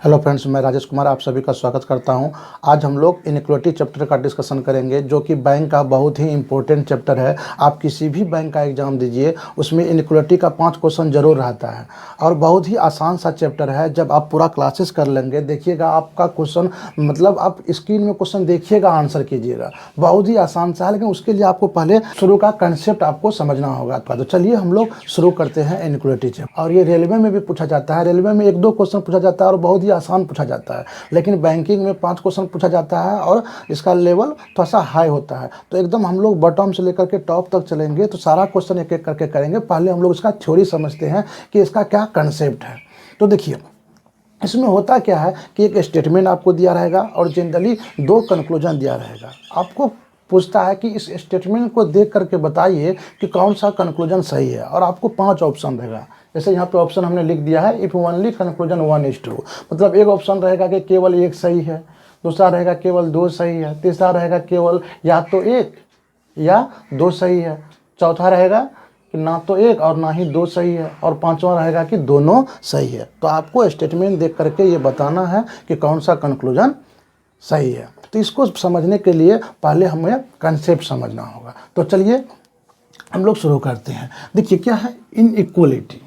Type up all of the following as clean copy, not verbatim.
Hello friends, मैं राजेश कुमार आप सभी का स्वागत करता हूं। आज हम लोग इनइक्वालिटी चैप्टर का डिस्कशन करेंगे, जो कि बैंक का बहुत ही इंपॉर्टेंट चैप्टर है। आप किसी भी बैंक का एग्जाम दीजिए, उसमें इनइक्वालिटी का 5 क्वेश्चन जरूर रहता है और बहुत ही आसान सा चैप्टर है। जब आप पूरा क्लासेस कर लेंगे, देखिएगा आपका क्वेश्चन, मतलब आप स्क्रीन में क्वेश्चन देखिएगा, आंसर कीजिएगा। बहुत ही आसान सा है, लेकिन उसके लिए आपको पहले शुरू का कंसेप्ट आपको समझना होगा। तो चलिए हम लोग शुरू करते हैं इनइक्वालिटी चैप्टर। और ये रेलवे में भी पूछा जाता है, रेलवे में 1-2 क्वेश्चन पूछा जाता है और बहुत आसान पूछा जाता है। लेकिन बैंकिंग में 5 क्वेश्चन पूछा जाता है और इसका लेवल थोड़ा सा हाई होता है। तो एकदम हम लोग बॉटम से लेकर के टॉप तक चलेंगे, तो सारा क्वेश्चन एक एक करके करेंगे। पहले हम लोग इसका थ्योरी समझते हैं कि इसका क्या कंसेप्ट है। तो देखिए, इसमें होता क्या है कि एक स्टेटमेंट आपको दिया रहेगा और जनरली 2 कंक्लूजन दिया रहेगा। आपको पूछता है कि इस स्टेटमेंट को देख करके बताइए कि कौन सा कंक्लूजन सही है, और आपको 5 ऑप्शन रहेगा। जैसे यहाँ पे ऑप्शन हमने लिख दिया है, if only conclusion 1 is true, मतलब एक ऑप्शन रहेगा कि केवल 1 सही है, दूसरा रहेगा केवल 2 सही है, तीसरा रहेगा केवल या तो 1 या 2 सही है, चौथा रहेगा कि ना तो 1 और ना ही 2 सही है, और पांचवा रहेगा कि दोनों सही है। तो आपको स्टेटमेंट देख करके ये बताना है कि कौन सा कंक्लूजन सही है। तो इसको समझने के लिए पहले हमें कंसेप्ट समझना होगा। तो चलिए हम लोग शुरू करते हैं। देखिए क्या है इनइक्वालिटी।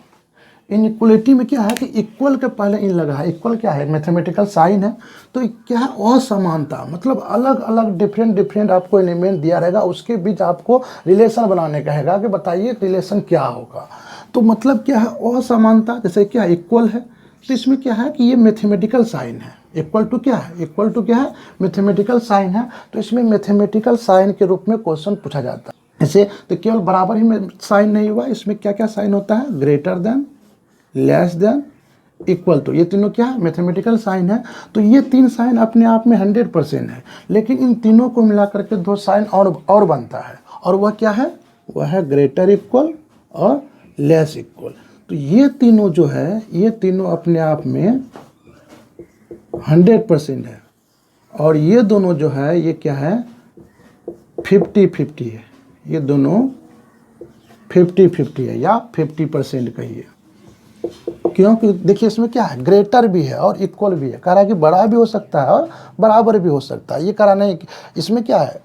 इनइक्वालिटी में क्या है कि इक्वल के पहले इन लगा है। इक्वल क्या है? मैथमेटिकल साइन है। तो क्या है? असमानता, मतलब अलग अलग डिफरेंट आपको एलिमेंट दिया रहेगा, उसके बीच आपको रिलेशन बनाने कहेगा कि बताइए रिलेशन क्या होगा। तो मतलब क्या है? असमानता। जैसे क्या इक्वल है, तो इसमें क्या है कि ये मैथमेटिकल साइन है। इक्वल टू क्या है? इक्वल टू क्या है? मैथमेटिकल साइन है। तो इसमें मैथमेटिकल साइन के रूप में क्वेश्चन पूछा जाता है। ऐसे तो केवल बराबर ही में साइन नहीं हुआ, इसमें क्या क्या साइन होता है? Greater than, less than, equal to. ये तीनों क्या है? मैथमेटिकल साइन है। तो ये 3 साइन अपने आप में 100% है, लेकिन इन तीनों को मिलाकर के 2 साइन और बनता है, और वह क्या है? वह है ग्रेटर इक्वल और लेस इक्वल। तो ये तीनों जो है, ये तीनों अपने आप में 100% है, और ये दोनों जो है ये क्या है? 50-50 है। ये दोनों 50-50 है या 50% कहिए। क्योंकि देखिए इसमें क्या है? ग्रेटर भी है और इक्वल भी है। कह रहा है कि बड़ा भी हो सकता है और बराबर भी हो सकता है। ये कह रहा नहीं, इसमें क्या है?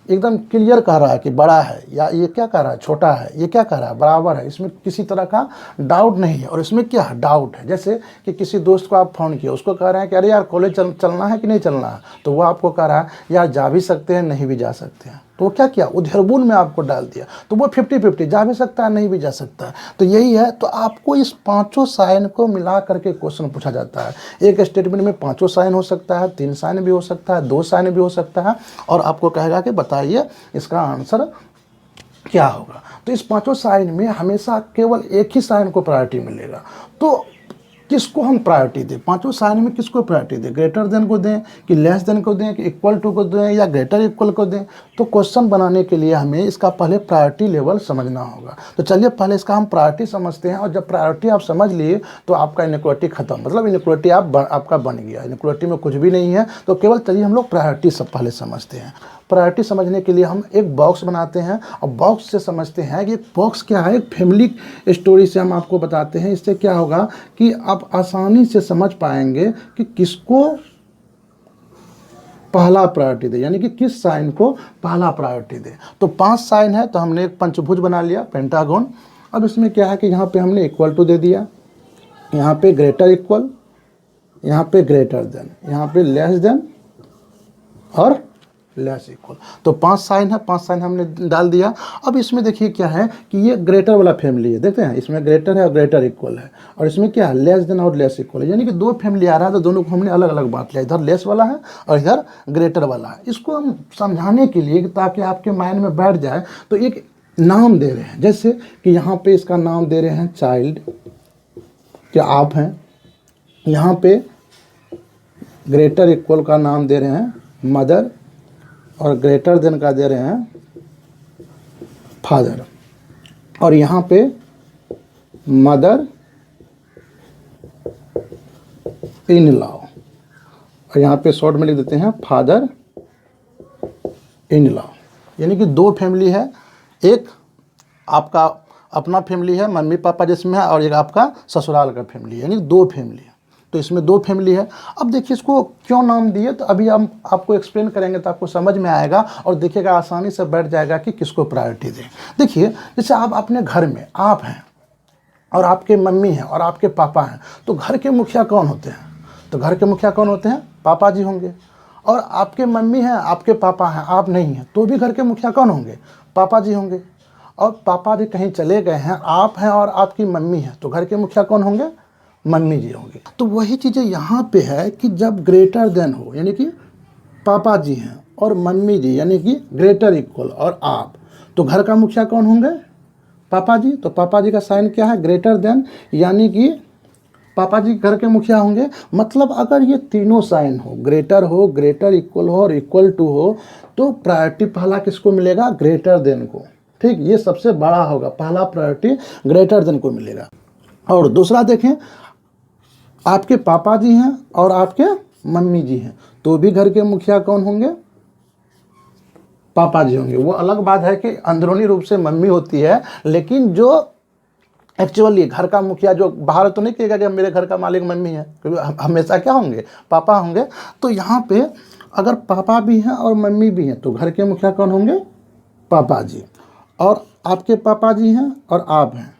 एकदम क्लियर कह रहा है कि बड़ा है, या ये क्या कह रहा है? छोटा है। ये क्या कह रहा है? बराबर है। इसमें किसी तरह का डाउट नहीं है। और इसमें क्या है? डाउट है। जैसे कि किसी दोस्त को आप फ़ोन किए, उसको कह रहे हैं कि अरे यार कॉलेज चलना है कि नहीं चलना है, तो वो आपको कह रहा है यार जा भी सकते हैं, नहीं भी जा सकते हैं। तो वो क्या किया? उधेड़बुन में आपको डाल दिया। तो वो 50-50, जा भी सकता है, नहीं भी जा सकता है। तो यही है। तो आपको इस 5 साइन को मिला करके क्वेश्चन पूछा जाता है। एक स्टेटमेंट में 5 साइन हो सकता है, 3 साइन भी हो सकता है, 2 साइन भी हो सकता है, और आपको कहेगा कि बताइए इसका आंसर क्या होगा। तो इस 5 साइन में हमेशा केवल एक ही साइन को प्रायोरिटी मिलेगा। तो किसको हम प्रायोरिटी दें? 5 साइन में किसको प्रायोरिटी दें? ग्रेटर देन को दें कि लेस देन को दें कि इक्वल टू को दें या ग्रेटर इक्वल को दें? तो क्वेश्चन बनाने के लिए हमें इसका पहले प्रायोरिटी लेवल समझना होगा। तो चलिए पहले इसका हम प्रायोरिटी समझते हैं, और जब प्रायोरिटी आप समझ लिए तो आपका इनइक्वालिटी खत्म, मतलब इनइक्वालिटी आपका बन गया। इनइक्वालिटी में कुछ भी नहीं है। तो केवल चलिए हम लोग प्रायोरिटी सब पहले समझते हैं। प्रायोरिटी समझने के लिए हम एक बॉक्स बनाते हैं, और बॉक्स से समझते हैं कि बॉक्स क्या है। एक फैमिली स्टोरी से हम आपको बताते हैं। इससे क्या होगा कि आप आसानी से समझ पाएंगे कि किसको पहला प्रायोरिटी दे, यानी कि किस साइन को पहला प्रायोरिटी दे। तो 5 साइन है, तो हमने एक पंचभुज बना लिया, पेंटागन। अब इसमें क्या है कि यहाँ पे हमने इक्वल टू दे दिया, यहाँ पे ग्रेटर इक्वल, यहाँ पे ग्रेटर देन, यहाँ पे लेस देन और लेस इक्वल। तो 5 साइन है, 5 साइन हमने डाल दिया। अब इसमें देखिए क्या है कि ये ग्रेटर वाला फैमिली है। देखते हैं इसमें ग्रेटर है और ग्रेटर इक्वल है, और इसमें क्या है? लेस देन और लेस इक्वल है। यानी कि 2 फैमिली आ रहा है, तो दोनों को हमने अलग अलग बांट लिया। इधर लेस वाला है और इधर ग्रेटर वाला है। इसको हम समझाने के लिए, ताकि आपके माइंड में बैठ जाए, तो एक नाम दे रहे हैं। जैसे कि यहाँ पे इसका नाम दे रहे हैं चाइल्ड, क्या आप हैं। यहाँ पे ग्रेटर इक्वल का नाम दे रहे हैं मदर, और ग्रेटर देन का दे रहे हैं फादर। और यहाँ पे मदर इन लॉ, और यहाँ पे शॉर्ट में लिख देते हैं फादर इन लॉ। यानी कि 2 फैमिली है। एक आपका अपना फैमिली है, मम्मी पापा जिसमें है, और एक आपका ससुराल का फैमिली है, यानी 2 फैमिली है। तो इसमें 2 फैमिली है। अब देखिए इसको क्यों नाम दिए, तो अभी हम आपको एक्सप्लेन करेंगे तो आपको समझ में आएगा और देखिएगा आसानी से बैठ जाएगा कि किसको प्रायोरिटी दें। देखिए जैसे आप अपने घर में आप हैं और आपके मम्मी हैं और आपके पापा हैं, तो घर के मुखिया कौन होते हैं? तो घर के मुखिया कौन होते हैं? पापा जी होंगे। और आपके मम्मी हैं, आपके पापा हैं, आप नहीं हैं, तो भी घर के मुखिया कौन होंगे? पापा जी होंगे। और पापा भी कहीं चले गए हैं, आप हैं और आपकी मम्मी है, तो घर के मुखिया कौन होंगे? मम्मी जी होंगे। तो वही चीज़ें यहाँ पे है कि जब ग्रेटर देन हो, यानी कि पापा जी हैं और मम्मी जी, यानी कि ग्रेटर इक्वल और आप, तो घर का मुखिया कौन होंगे? पापा जी। तो पापा जी का साइन क्या है? ग्रेटर देन, यानी कि पापा जी घर के मुखिया होंगे। मतलब अगर ये तीनों साइन हो, ग्रेटर इक्वल हो और इक्वल टू हो, तो प्रायोरिटी पहला किसको मिलेगा? ग्रेटर देन को। ठीक, ये सबसे बड़ा होगा, पहला प्रायोरिटी ग्रेटर देन को मिलेगा। और दूसरा देखें, आपके पापा जी हैं और आपके मम्मी जी हैं, तो भी घर के मुखिया कौन होंगे? पापा जी होंगे। वो अलग बात है कि अंदरूनी रूप से मम्मी होती है, लेकिन जो एक्चुअली घर का मुखिया, जो बाहर तो नहीं कहेगा कि मेरे घर का मालिक मम्मी है, क्योंकि हमेशा क्या होंगे? पापा होंगे। तो यहाँ पे अगर पापा भी हैं और मम्मी भी हैं, तो घर के मुखिया कौन होंगे? पापा जी। और आपके पापा जी हैं और आप हैं,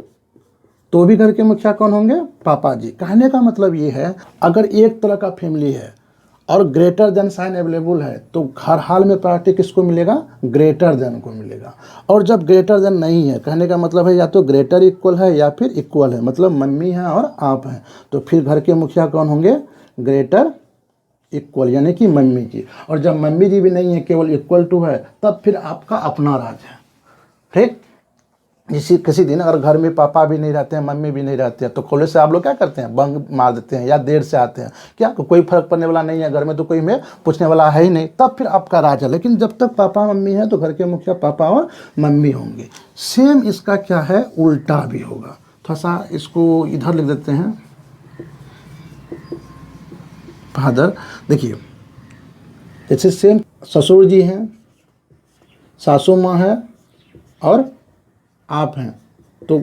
तो भी घर के मुखिया कौन होंगे? पापा जी। कहने का मतलब ये है, अगर एक तरह का फैमिली है और ग्रेटर देन साइन अवेलेबल है, तो हर हाल में प्रायोरिटी किसको मिलेगा? ग्रेटर देन को मिलेगा। और जब ग्रेटर देन नहीं है, कहने का मतलब है या तो ग्रेटर इक्वल है या फिर इक्वल है, मतलब मम्मी है और आप हैं, तो फिर घर के मुखिया कौन होंगे? ग्रेटर इक्वल, यानी कि मम्मी जी। और जब मम्मी जी भी नहीं है, केवल इक्वल टू है, तब फिर आपका अपना राज है। ठीक, किसी दिन अगर घर में पापा भी नहीं रहते हैं, मम्मी भी नहीं रहते हैं, तो कॉलेज से आप लोग क्या करते हैं? बंक मार देते हैं या देर से आते हैं। क्या कोई फर्क पड़ने वाला नहीं है, घर में तो कोई में पूछने वाला है ही नहीं, तब फिर आपका राज है। लेकिन जब तक पापा मम्मी है, तो घर के मुखिया पापा और मम्मी होंगे। सेम इसका क्या है? उल्टा भी होगा। थोड़ा सा इसको इधर लिख देते हैं, फादर। देखिए जैसे सेम ससुर जी हैं, सासू माँ है और आप हैं, तो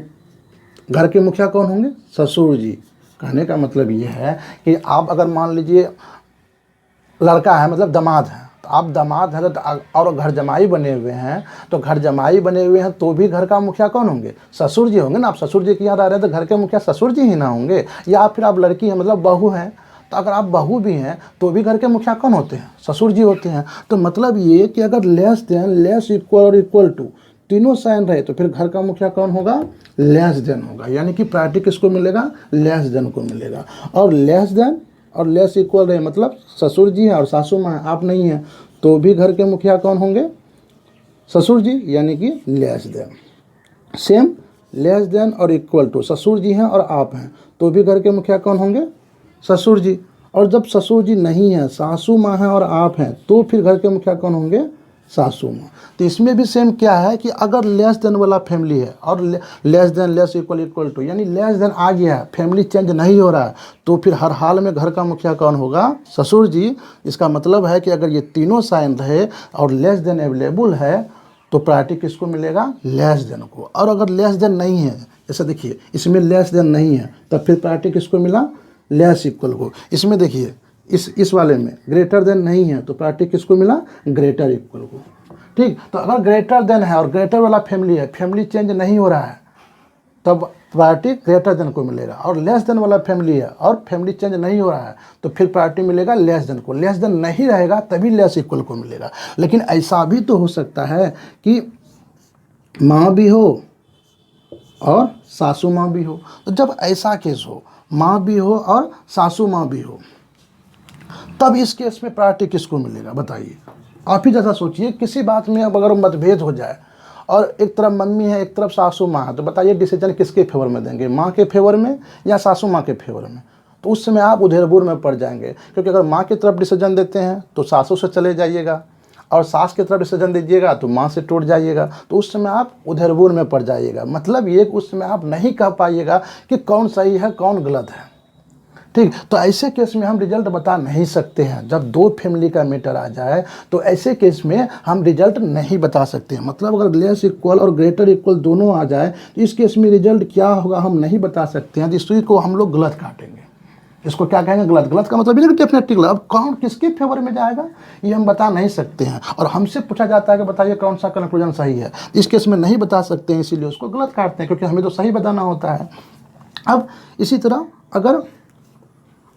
घर के मुखिया कौन होंगे? ससुर जी। कहने का मतलब ये है कि आप अगर मान लीजिए लड़का है, मतलब दामाद है, तो आप दामाद हैं और घर जमाई बने हुए हैं, तो घर जमाई बने हुए हैं, तो भी घर का मुखिया कौन होंगे? ससुर जी होंगे ना। आप ससुर जी के यहाँ रह रहे हैं, तो घर के मुखिया ससुर जी ही ना होंगे। या फिर आप लड़की हैं, मतलब बहू हैं, तो अगर आप बहू भी हैं, तो भी घर के मुखिया कौन होते हैं? ससुर जी होते हैं। तो मतलब ये कि अगर लेस देन, लेस इक्वल और इक्वल टू तीनों साइन रहे, तो फिर घर का मुखिया कौन होगा? लेस देन होगा, यानी कि प्रायोरिटी किसको मिलेगा? लेस देन को मिलेगा। और लेस देन और लेस इक्वल रहे, मतलब ससुर जी हैं और सासू माँ आप नहीं हैं, तो भी घर के मुखिया कौन होंगे? ससुर जी, यानी कि less than. Same less than और इक्वल टू, ससुर जी हैं और आप हैं, तो भी घर के मुखिया कौन होंगे? ससुर जी। और जब ससुर जी नहीं हैं, सासू माँ हैं और आप हैं, तो फिर घर के मुखिया कौन होंगे? सासू माँ। तो इसमें भी सेम क्या है कि अगर लेस देन वाला फैमिली है और less than, less equal, equal to, यानी लेस देन आ गया है, फैमिली चेंज नहीं हो रहा है, तो फिर हर हाल में घर का मुखिया कौन होगा? ससुर जी। इसका मतलब है कि अगर ये तीनों साइन रहे और लेस देन अवेलेबल है, तो प्रायोरिटी किसको मिलेगा? लेस देन को। और अगर लेस देन नहीं है, जैसे देखिए इसमें लेस देन नहीं है, तब फिर प्रायोरिटी किसको मिला? लेस इक्वल को। इसमें देखिए इस वाले में ग्रेटर देन नहीं है, तो प्रायोरिटी किसको मिला? ग्रेटर इक्वल को। ठीक, तो अगर ग्रेटर देन है और ग्रेटर वाला फैमिली है, फैमिली चेंज नहीं हो रहा है, तब प्रायोरिटी ग्रेटर देन को मिलेगा। और लेस देन वाला फैमिली है और फैमिली चेंज नहीं हो रहा है, तो फिर प्रायोरिटी मिलेगा लेस देन को। लेस देन नहीं रहेगा तभी लेस इक्वल को मिलेगा। लेकिन ऐसा भी तो हो सकता है कि माँ भी हो और सासू माँ भी हो। तो जब ऐसा केस हो, माँ भी हो और सासू माँ भी हो, तब इस केस में प्रायोरिटी किसको मिलेगा? बताइए। आप ही जैसा सोचिए, किसी बात में अब अगर मतभेद हो जाए और एक तरफ मम्मी है, एक तरफ सासू माँ है, तो बताइए डिसीजन किसके फेवर में देंगे? माँ के फेवर में या सासू माँ के फेवर में? तो उस समय आप उधेड़बुन में पड़ जाएंगे, क्योंकि अगर माँ की तरफ डिसीजन देते हैं तो सासू से चले जाइएगा, और सास की तरफ डिसीजन दीजिएगा तो माँ से टूट जाइएगा, तो उस समय आप उधेड़बुन में पड़ जाइएगा। मतलब ये कि उस समय आप नहीं कह पाइएगा कि कौन सही है कौन गलत है। ठीक, तो ऐसे केस में हम रिजल्ट बता नहीं सकते हैं। जब दो फैमिली का मैटर आ जाए, तो ऐसे केस में हम रिजल्ट नहीं बता सकते हैं। मतलब अगर लेस इक्वल और ग्रेटर इक्वल दोनों आ जाए, तो इस केस में रिजल्ट क्या होगा हम नहीं बता सकते हैं, जिसको हम लोग गलत काटेंगे। इसको क्या कहेंगे, गलत। गलत का मतलब ये नहीं कि डेफिनेटली गलत। अब कौन किसके फेवर में जाएगा ये हम बता नहीं सकते हैं, और हमसे पूछा जाता है कि बताइए कौन सा कंक्लूजन सही है, इस केस में नहीं बता सकते हैं, इसीलिए उसको गलत काटते हैं, क्योंकि हमें तो सही बताना होता है। अब इसी तरह अगर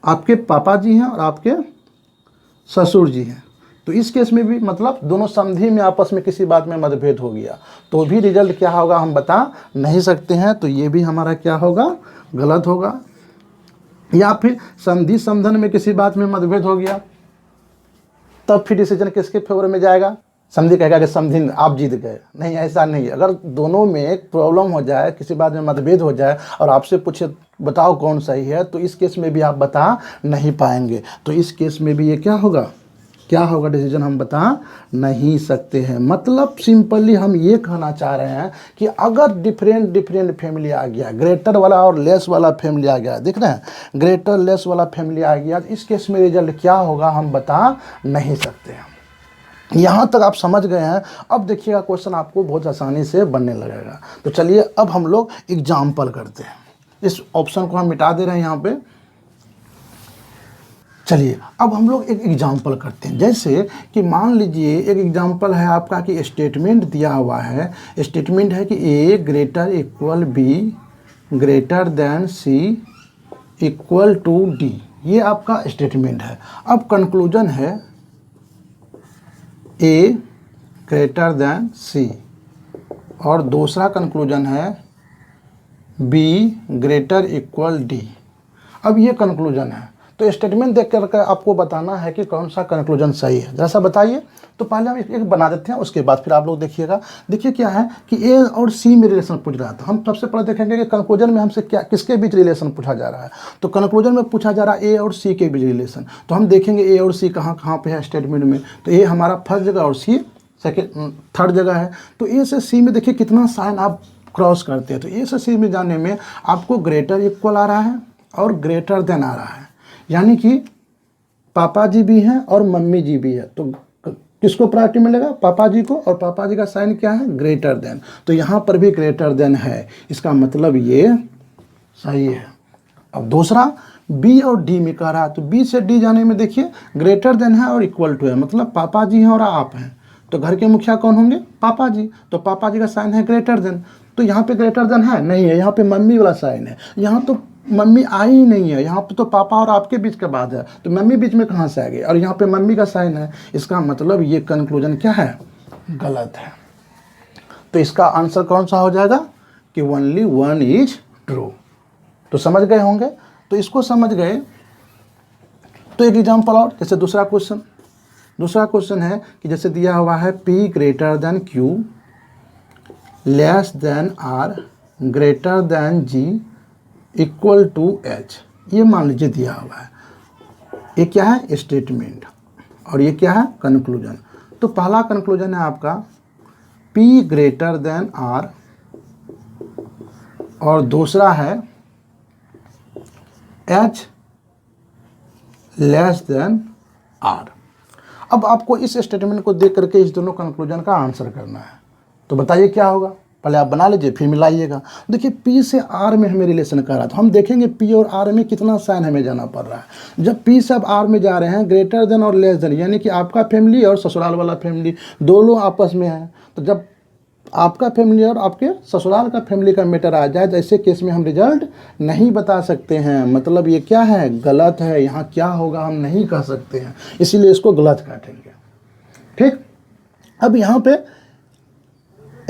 आपके पापा जी हैं और आपके ससुर जी हैं, तो इस केस में भी मतलब दोनों समधी में आपस में किसी बात में मतभेद हो गया, तो भी रिजल्ट क्या होगा हम बता नहीं सकते हैं, तो ये भी हमारा क्या होगा, गलत होगा। या फिर संधि समधन में किसी बात में मतभेद हो गया, तब फिर डिसीजन किसके फेवर में जाएगा, समधी कहेगा कि समधी आप जीत गए। नहीं, ऐसा नहीं है। अगर दोनों में एक प्रॉब्लम हो जाए, किसी बात में मतभेद हो जाए और आपसे पूछे बताओ कौन सही है, तो इस केस में भी आप बता नहीं पाएंगे। तो इस केस में भी ये क्या होगा, क्या होगा, डिसीजन हम बता नहीं सकते हैं। मतलब सिंपली हम ये कहना चाह रहे हैं कि अगर डिफरेंट फैमिली आ गया, ग्रेटर वाला और लेस वाला फैमिली आ गया, देख रहे हैं, ग्रेटर लेस वाला फैमिली आ गया, तो इस केस में रिजल्ट क्या होगा हम बता नहीं सकते हैं। यहाँ तक आप समझ गए हैं। अब देखिएगा क्वेश्चन आपको बहुत आसानी से बनने लगेगा। तो चलिए अब हम लोग एग्जाम्पल करते हैं। इस ऑप्शन को हम मिटा दे रहे हैं यहाँ पे। चलिए अब हम लोग एक एग्जाम्पल करते हैं। जैसे कि मान लीजिए एक एग्जाम्पल है आपका कि स्टेटमेंट दिया हुआ है, स्टेटमेंट है कि A greater equal B greater than C equal to D, ये आपका स्टेटमेंट है। अब कंक्लूजन है ए ग्रेटर देन सी, और दूसरा कंक्लूजन है बी ग्रेटर इक्वल डी। अब ये कंक्लूजन है, तो स्टेटमेंट देख कर आपको बताना है कि कौन सा कंक्लूजन सही है। जैसा बताइए, तो पहले हम एक बना देते हैं, उसके बाद फिर आप लोग देखिएगा। देखिए क्या है कि ए और सी में रिलेशन पूछ रहा था। हम सबसे पहले देखेंगे कि कंक्लूजन में हमसे क्या किसके बीच रिलेशन पूछा जा रहा है। तो कंक्लूजन में पूछा जा रहा है ए और सी के बीच रिलेशन। तो हम देखेंगे ए और सी कहाँ कहाँ पे है स्टेटमेंट में। तो ए हमारा फर्स्ट जगह और सी सेकेंड थर्ड जगह है। तो ए से सी में देखिए कितना साइन आप क्रॉस करते हैं। तो ए से सी में जाने में आपको ग्रेटर इक्वल आ रहा है और ग्रेटर देन आ रहा है, यानी कि पापा जी भी हैं और मम्मी जी भी है। तो किसको प्रायोरिटी मिलेगा, पापा जी को, और पापा जी का साइन क्या है, ग्रेटर देन। तो यहाँ पर भी ग्रेटर देन है, इसका मतलब ये सही है। अब दूसरा बी और डी में कह रहा है, तो बी से डी जाने में देखिए ग्रेटर देन है और इक्वल टू है, मतलब पापा जी हैं और आप हैं। तो घर के मुखिया कौन होंगे, पापा जी। तो पापा जी का साइन है ग्रेटर देन। तो यहाँ पे ग्रेटर देन है नहीं है, यहाँ पे मम्मी वाला साइन है। यहाँ तो मम्मी आई ही नहीं है, यहाँ पे तो पापा और आपके बीच का बात है, तो मम्मी बीच में कहाँ से आ गई, और यहाँ पे मम्मी का साइन है। इसका मतलब ये कंक्लूजन क्या है, गलत है। तो इसका आंसर कौन सा हो जाएगा कि ओनली वन इज ट्रू। तो समझ गए होंगे। तो इसको समझ गए तो एक एग्जाम्पल और, जैसे दूसरा क्वेश्चन है कि जैसे दिया हुआ है P greater than Q less than R greater than G equal to H। ये मान लीजिए दिया हुआ है। ये क्या है, स्टेटमेंट, और ये क्या है, कंक्लूजन। तो पहला कंक्लूजन है आपका P ग्रेटर देन R, और दूसरा है H लेस देन R। अब आपको इस स्टेटमेंट को देख करके इस दोनों कंक्लूजन का आंसर करना है। तो बताइए क्या होगा, पहले आप बना लीजिए फिर मिलाइएगा। देखिए P से R में हमें रिलेशन कर रहा है, तो हम देखेंगे P और R में कितना साइन हमें जाना पड़ रहा है। जब P से आप R में जा रहे हैं, ग्रेटर देन और लेस देन, यानी कि आपका फैमिली और ससुराल वाला फैमिली दोनों आपस में है। तो जब आपका फैमिली और आपके ससुराल का फैमिली का मैटर आ जाए, तो ऐसे केस में हम रिजल्ट नहीं बता सकते हैं। मतलब ये क्या है, गलत है। यहाँ क्या होगा हम नहीं कह सकते हैं, इसीलिए इसको गलत काटेंगे। ठीक। अब यहाँ पे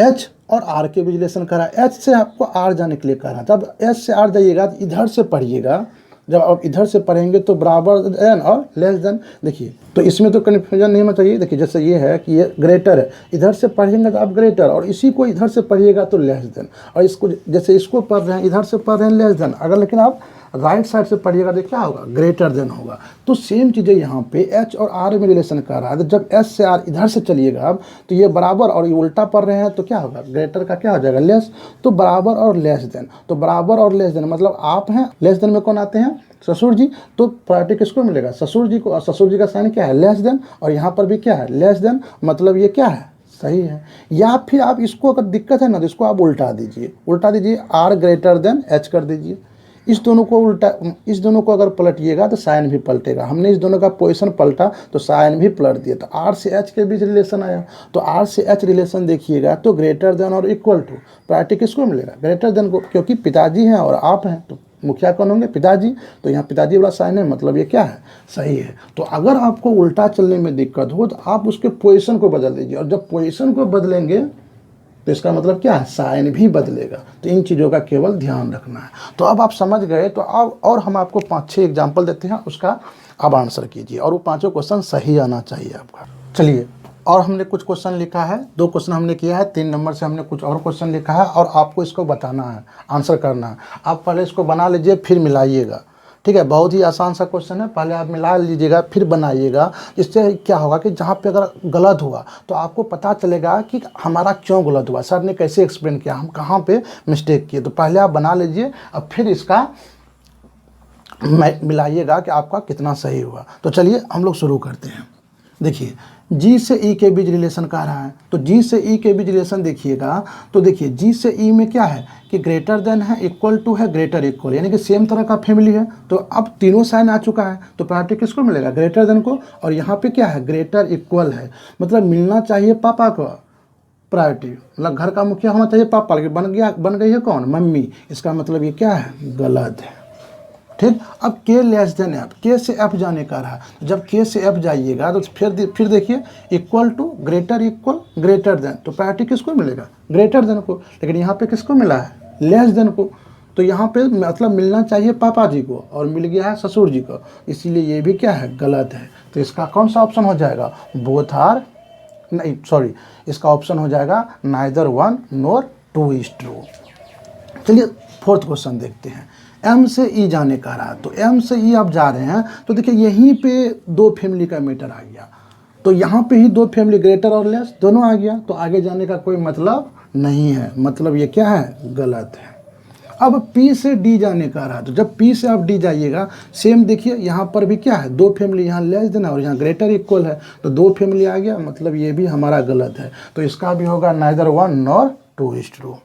H और R के बीच रिलेशन करा, H से आपको R जाने के लिए कह रहा है। तब H से R जाइएगा, तो इधर से पढ़िएगा। जब आप इधर से पढ़ेंगे तो बराबर देन और लेस देन। देखिए तो इसमें तो कन्फ्यूजन नहीं होना चाहिए। देखिए जैसे ये है कि ये ग्रेटर है, इधर से पढ़ेंगे तो आप ग्रेटर, और इसी को इधर से पढ़िएगा तो लेस देन, और इसको जैसे इसको पढ़ रहे हैं इधर से पढ़ रहे हैं लेस देन। अगर लेकिन आप राइट साइड से पढ़िएगा तो क्या होगा, ग्रेटर देन होगा। तो सेम चीज़ें यहाँ पे H और R में रिलेशन कर रहा है। तो जब H से R इधर से चलिएगा आप, तो ये बराबर और ये उल्टा पढ़ रहे हैं, तो क्या होगा, ग्रेटर का क्या हो जाएगा, लेस। तो बराबर और लेस देन, तो बराबर और लेस देन मतलब आप हैं, लेस देन में कौन आते हैं, ससुर जी। तो प्रायोरिटी किसको मिलेगा, ससुर जी को, और ससुर जी का साइन क्या है, लेस देन, और यहाँ पर भी क्या है, लेस देन। मतलब ये क्या है, सही है। या फिर आप इसको अगर दिक्कत है ना, तो इसको आप उल्टा दीजिए, R ग्रेटर देन H कर दीजिए। इस दोनों को उल्टा, इस दोनों को अगर पलटिएगा तो साइन भी पलटेगा। हमने इस दोनों का पोजीशन पलटा तो साइन भी पलट दिया, तो आर से एच के बीच रिलेशन आया। तो आर से एच रिलेशन देखिएगा तो ग्रेटर देन और इक्वल टू, प्रायोरिटी किसको मिलेगा? ग्रेटर देन को, क्योंकि पिताजी हैं और आप हैं तो मुखिया कौन होंगे? पिताजी। तो यहाँ पिताजी वाला साइन है, मतलब ये क्या है? सही है। तो अगर आपको उल्टा चलने में दिक्कत हो तो आप उसके पोजीशन को बदल दीजिए, और जब पोजीशन को बदलेंगे तो इसका मतलब क्या है? साइन भी बदलेगा। तो इन चीज़ों का केवल ध्यान रखना है। तो अब आप समझ गए। तो अब और हम आपको 5-6 एग्जाम्पल देते हैं, उसका आप आंसर कीजिए, और वो 5 क्वेश्चन सही आना चाहिए आपका। चलिए, और हमने कुछ क्वेश्चन लिखा है, 2 क्वेश्चन हमने किया है, 3 नंबर से हमने कुछ और क्वेश्चन लिखा है, और आपको इसको बताना है, आंसर करना है। आप पहले इसको बना लीजिए, फिर मिलाइएगा, ठीक है? बहुत ही आसान सा क्वेश्चन है, पहले आप मिला लीजिएगा फिर बनाइएगा। इससे क्या होगा कि जहाँ पे अगर गलत हुआ तो आपको पता चलेगा कि हमारा क्यों गलत हुआ, सर ने कैसे एक्सप्लेन किया, हम कहाँ पे मिस्टेक किए। तो पहले आप बना लीजिए, अब फिर इसका मिलाइएगा कि आपका कितना सही हुआ। तो चलिए हम लोग शुरू करते हैं। देखिए, जी से ई के बीच रिलेशन कह रहा है, तो जी से ई के बीच रिलेशन देखिएगा। तो देखिए, जी से ई में क्या है कि ग्रेटर देन है, इक्वल टू है, ग्रेटर इक्वल, यानी कि सेम तरह का फैमिली है। तो अब तीनों साइन आ चुका है, तो प्रायोरिटी किसको मिलेगा? ग्रेटर देन को। और यहाँ पे क्या है? ग्रेटर इक्वल है, मतलब मिलना चाहिए पापा को प्रायोरिटी, मतलब घर का मुखिया होना चाहिए पापा, लेकिन बन गई है कौन? मम्मी। इसका मतलब ये क्या है? गलत है, ठीक। अब के लेस देन एफ, के से एफ जाने का रहा, जब के से एफ जाइएगा तो फिर देखिए equal to, greater equal, greater than, तो प्रायोरिटी किसको मिलेगा? ग्रेटर देन को। लेकिन यहाँ पे किसको मिला है? लेस देन को। तो यहाँ पे मतलब मिलना चाहिए पापा जी को और मिल गया है ससुर जी को, इसीलिए ये भी क्या है? गलत है। तो इसका कौन सा ऑप्शन हो जाएगा? बोथ आर, नहीं सॉरी, इसका ऑप्शन हो जाएगा neither one NOR two is true. चलिए 4th क्वेश्चन देखते हैं। एम से ई जाने का रहा, तो एम से ई आप जा रहे हैं तो देखिए यहीं पे 2 फैमिली का मैटर आ गया, तो यहाँ पे ही 2 फैमिली ग्रेटर और लेस दोनों आ गया, तो आगे जाने का कोई मतलब नहीं है, मतलब ये क्या है? गलत है। अब P से D जाने का रहा, तो जब P से आप D जाइएगा, सेम देखिए यहाँ पर भी क्या है? 2 फैमिली, यहाँ लेस देन और यहाँ ग्रेटर इक्वल है, तो 2 फैमिली आ गया, मतलब ये भी हमारा गलत है। तो इसका भी होगा neither one nor two is true.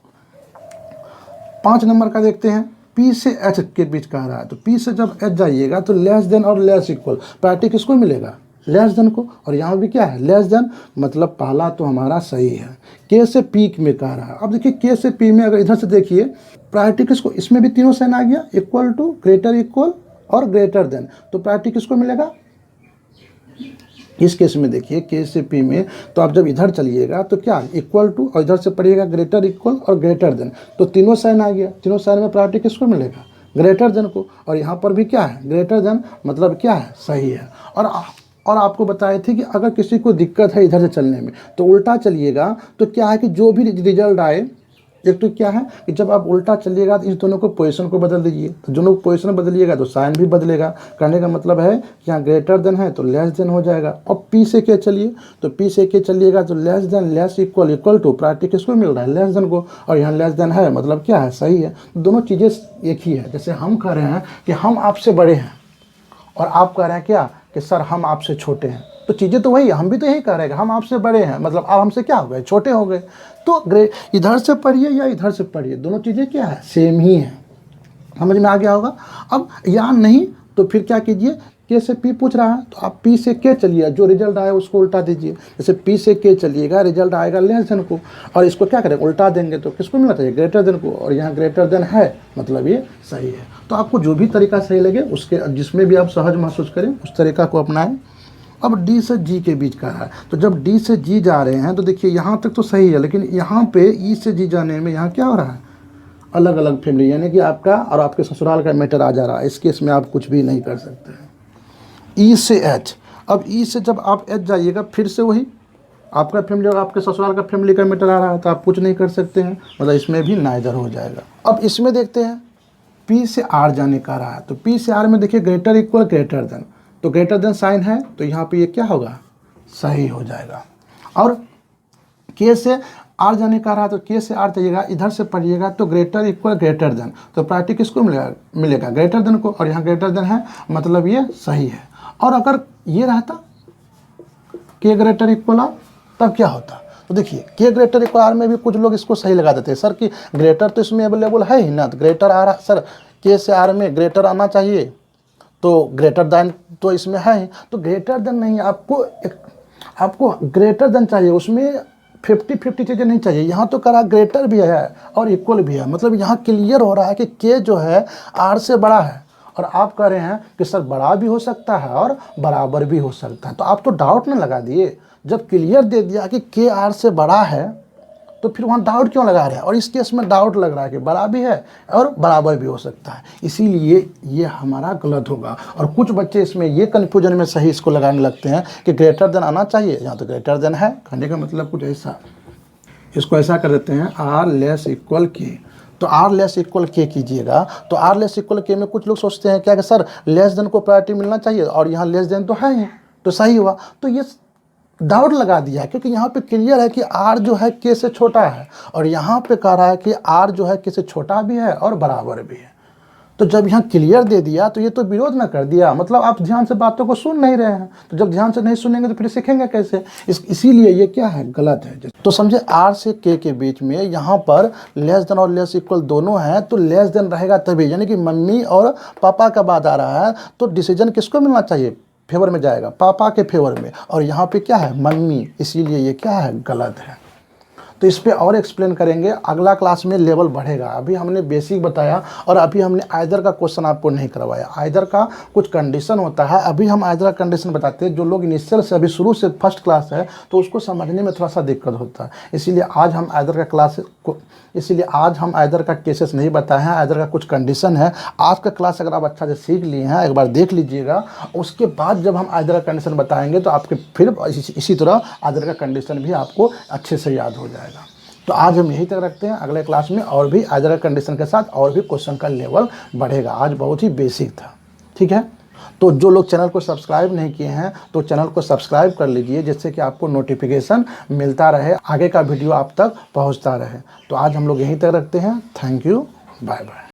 5 number का देखते हैं। P से H के बीच कह रहा है, तो P से जब H जाइएगा तो लेस देन और लेस इक्वल, प्रायोरिटी किसको मिलेगा? लेस देन को। और यहाँ भी क्या है? लेस देन, मतलब पहला तो हमारा सही है। K से P में कह रहा है, अब देखिए K से P में अगर इधर से देखिए प्रायोरिटी किसको, इसमें भी तीनों साइन आ गया, इक्वल टू, ग्रेटर इक्वल और ग्रेटर देन, तो प्रायोरिटी किसको मिलेगा? इस केस में देखिए के से पी में, तो आप जब इधर चलिएगा तो क्या इक्वल टू, और इधर से पढ़िएगा ग्रेटर इक्वल और ग्रेटर देन, तो तीनों साइन आ गया, तीनों साइन में प्रायोरिटी किसको मिलेगा? ग्रेटर देन को। और यहाँ पर भी क्या है? ग्रेटर देन, मतलब क्या है? सही है। और आपको बताए थे कि अगर किसी को दिक्कत है इधर से चलने में तो उल्टा चलिएगा, तो क्या है कि जो भी रिजल्ट आए, एक तो क्या है कि जब आप उल्टा चलिएगा तो इस दोनों को पोजीशन को बदल दीजिए, तो दोनों पोजीशन बदलिएगा तो साइन भी बदलेगा। कहने का मतलब है कि यहाँ ग्रेटर देन है तो लेस देन हो जाएगा। अब P से के चलिए, तो P से के चलिएगा तो less than, less equal, equal to, priority किसको मिल रहा है? लेस देन को। और यहाँ लेस देन है, मतलब क्या है? सही है। दोनों चीज़ें एक ही है। जैसे हम कह रहे हैं कि हम आपसे बड़े हैं और आप कह रहे हैं क्या कि सर हम आपसे छोटे हैं, तो चीज़ें तो वही है, हम भी तो यही कह रहे हैं कि हम आपसे बड़े हैं, मतलब आप हमसे क्या हो गए? छोटे हो गए। तो इधर से पढ़िए या इधर से पढ़िए, दोनों चीज़ें क्या है? सेम ही है। समझ में आ गया होगा। अब या नहीं तो फिर क्या कीजिए, के से पी पूछ रहा है तो आप P से के चलिए, जो रिजल्ट आए उसको उल्टा दीजिए। जैसे P से के चलिएगा, रिजल्ट आएगा लेस देन को, और इसको क्या करें? उल्टा देंगे, तो किसको मिलना चाहिए? ग्रेटर देन को। और यहाँ ग्रेटर देन है, मतलब ये सही है। तो आपको जो भी तरीका सही लगे, उसके जिसमें भी आप सहज महसूस करें उस तरीका को अपनाएं। अब D से G के बीच का है, तो जब D से G जा रहे हैं तो देखिए यहाँ तक तो सही है, लेकिन यहाँ पे E से G जाने में यहाँ क्या हो रहा है? अलग अलग फैमिली, यानी कि आपका और आपके ससुराल का मैटर आ जा रहा है। इस केस में आप कुछ भी नहीं कर सकते हैं। E से H, अब E से जब आप H जाइएगा फिर से वही आपका फैमिली और आपके ससुराल का फैमिली का मैटर आ रहा है, तो आप कुछ नहीं कर सकते हैं, मतलब इसमें भी नाइदर हो जाएगा। अब इसमें देखते हैं P से R जाने का रहा है, तो P से R में देखिए ग्रेटर इक्वल, ग्रेटर देन, तो ग्रेटर देन साइन है, तो यहाँ पे ये क्या होगा? सही हो जाएगा। और K से R जाने का रहा, तो K से R जाइएगा, इधर से पढ़िएगा तो ग्रेटर इक्वल, ग्रेटर देन, तो प्रायोरिटी किसको मिलेगा? ग्रेटर देन को। और यहाँ ग्रेटर देन है, मतलब ये सही है। और अगर ये रहता K ग्रेटर इक्वल R, तब क्या होता? तो देखिए K ग्रेटर इक्वल R में भी कुछ लोग इसको सही लगा देते हैं, सर कि ग्रेटर तो इसमें अवेलेबल है ही ना, तो ग्रेटर आ रहा, सर के से आर में ग्रेटर आना चाहिए, तो ग्रेटर देन तो इसमें है ही, तो ग्रेटर देन नहीं, आपको ग्रेटर देन चाहिए, उसमें 50-50 चीज़ें नहीं चाहिए। यहाँ तो करा ग्रेटर भी है और इक्वल भी है, मतलब यहाँ क्लियर हो रहा है कि के जो है आर से बड़ा है, और आप कह रहे हैं कि सर बड़ा भी हो सकता है और बराबर भी हो सकता है, तो आप तो डाउट नहीं लगा दिए। जब क्लियर दे दिया कि के आर से बड़ा है तो फिर वहाँ डाउट क्यों लगा रहे हैं? और इस केस में डाउट लग रहा है कि बड़ा भी है और बराबर भी हो सकता है, इसीलिए ये हमारा गलत होगा। और कुछ बच्चे इसमें ये कन्फ्यूजन में सही इसको लगाने लगते हैं कि ग्रेटर देन आना चाहिए, यहाँ तो ग्रेटर देन है, कहने का मतलब कुछ ऐसा, इसको ऐसा कर देते हैं आर लेस इक्वल के, तो आर लेस इक्वल के कीजिएगा, तो आर लेस इक्वल के में कुछ लोग सोचते हैं क्या कि सर लेस देन को प्रायोरिटी मिलना चाहिए, और यहाँ लेस देन तो है ही, तो सही हुआ। तो ये डाउट लगा दिया, क्योंकि यहाँ पे क्लियर है कि आर जो है के से छोटा है, और यहाँ पे कह रहा है कि आर जो है के से छोटा भी है और बराबर भी है। तो जब यहाँ क्लियर दे दिया तो ये तो विरोध ना कर दिया, मतलब आप ध्यान से बातों को सुन नहीं रहे हैं, तो जब ध्यान से नहीं सुनेंगे तो फिर सीखेंगे कैसे? इसीलिए ये क्या है, गलत है। तो समझे आर से के बीच में यहाँ पर लेस देन और लेस इक्वल दोनों हैं, तो लेस देन रहेगा तभी, यानी कि मम्मी और पापा का बात आ रहा है, तो डिसीजन किसको मिलना चाहिए, फेवर में जाएगा, पापा के फेवर में, और यहाँ पे क्या है, मम्मी, इसीलिए ये क्या है, गलत है। तो इस पे और एक्सप्लेन करेंगे, अगला क्लास में लेवल बढ़ेगा। अभी हमने बेसिक बताया और अभी हमने आइदर का क्वेश्चन आपको नहीं करवाया। आइदर का कुछ कंडीशन होता है, अभी हम आइदर का कंडीशन बताते हैं। जो लोग इनिशियल से अभी शुरू से फर्स्ट क्लास है तो उसको समझने में थोड़ा सा दिक्कत होता है, इसीलिए आज हम आइदर का केसेस नहीं बताए हैं। आइदर का कुछ कंडीशन है। आज का क्लास अगर आप अच्छा से सीख लिए हैं, एक बार देख लीजिएगा, उसके बाद जब हम आइदर का कंडीशन बताएंगे तो आपके फिर इसी तरह आइदर का कंडीशन भी आपको अच्छे से याद हो जाएगा। तो आज हम यही तक रखते हैं, अगले क्लास में और भी आइदर कंडीशन के साथ और भी क्वेश्चन का लेवल बढ़ेगा। आज बहुत ही बेसिक था, ठीक है। तो जो लोग चैनल को सब्सक्राइब नहीं किए हैं तो चैनल को सब्सक्राइब कर लीजिए, जिससे कि आपको नोटिफिकेशन मिलता रहे, आगे का वीडियो आप तक पहुंचता रहे। तो आज हम लोग यहीं तक रखते हैं। Thank you, bye bye.